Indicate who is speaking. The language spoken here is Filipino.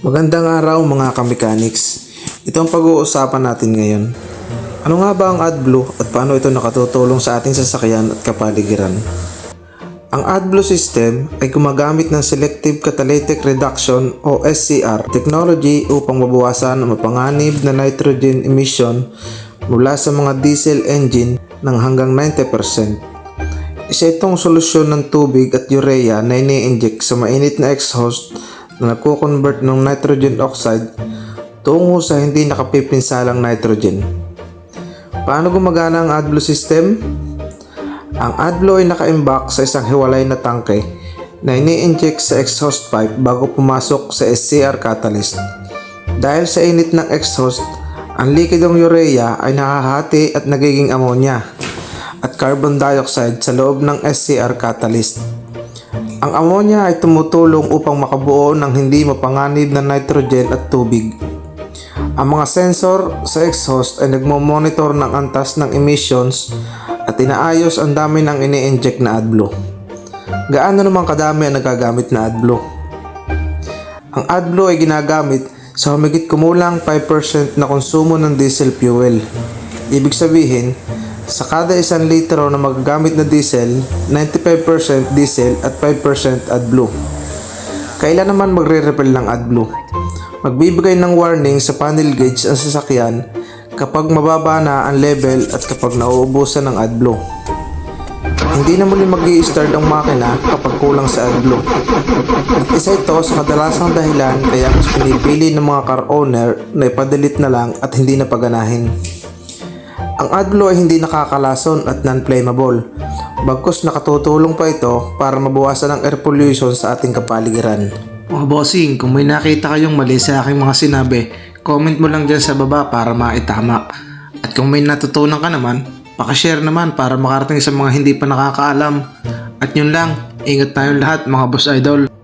Speaker 1: Magandang araw mga ka-mechanics. Ito ang pag-uusapan natin ngayon. Ano nga ba ang AdBlue at paano ito nakatutulong sa ating sasakyan at kapaligiran? Ang AdBlue system ay gumagamit ng Selective Catalytic Reduction o SCR technology upang mabawasan ang mapanganib na nitrogen emission mula sa mga diesel engine ng hanggang 90%. Isa itong solusyon ng tubig at urea na ini-inject sa mainit na exhaust na nagko-convert ng nitrogen oxide tungo sa hindi nakapipinsalang nitrogen. Paano gumagana ang AdBlue system? Ang AdBlue ay naka-imbak sa isang hiwalay na tangke na ini-inject sa exhaust pipe bago pumasok sa SCR catalyst. Dahil sa init ng exhaust, ang likidong urea ay nakahati at nagiging ammonia at carbon dioxide sa loob ng SCR catalyst. Ang ammonia ay tumutulong upang makabuo ng hindi mapanganib na nitrogen at tubig. Ang mga sensor sa exhaust ay nagmo-monitor ng antas ng emissions at inaayos ang dami ng ini-inject na AdBlue. Gaano naman kadami ang nagagamit na AdBlue? Ang AdBlue ay ginagamit sa humigit kumulang 5% na konsumo ng diesel fuel. Ibig sabihin, sa kada 1 litro na magagamit na diesel, 95% diesel at 5% AdBlue. Kailan naman magre-refill ng AdBlue? Magbibigay ng warning sa panel gauge ang sasakyan kapag mababa na ang level at kapag nauubusan ng AdBlue. Hindi na muli mag-i-start ang makina kapag kulang sa AdBlue. At isa ito sa kadalasang dahilan kaya mas pinipili ng mga car owner na ipadelete na lang at hindi na paganahin. Ang AdBlue ay hindi nakakalason at non-flammable. Bagkus nakatutulong pa ito para mabawasan ang air pollution sa ating kapaligiran.
Speaker 2: Mga bossing, kung may nakita kayong mali sa aking mga sinabi, comment mo lang dyan sa baba para maitama. At kung may natutunan ka naman, pakishare naman para makarating sa mga hindi pa nakakaalam. At yun lang, ingat tayong lahat mga boss idol.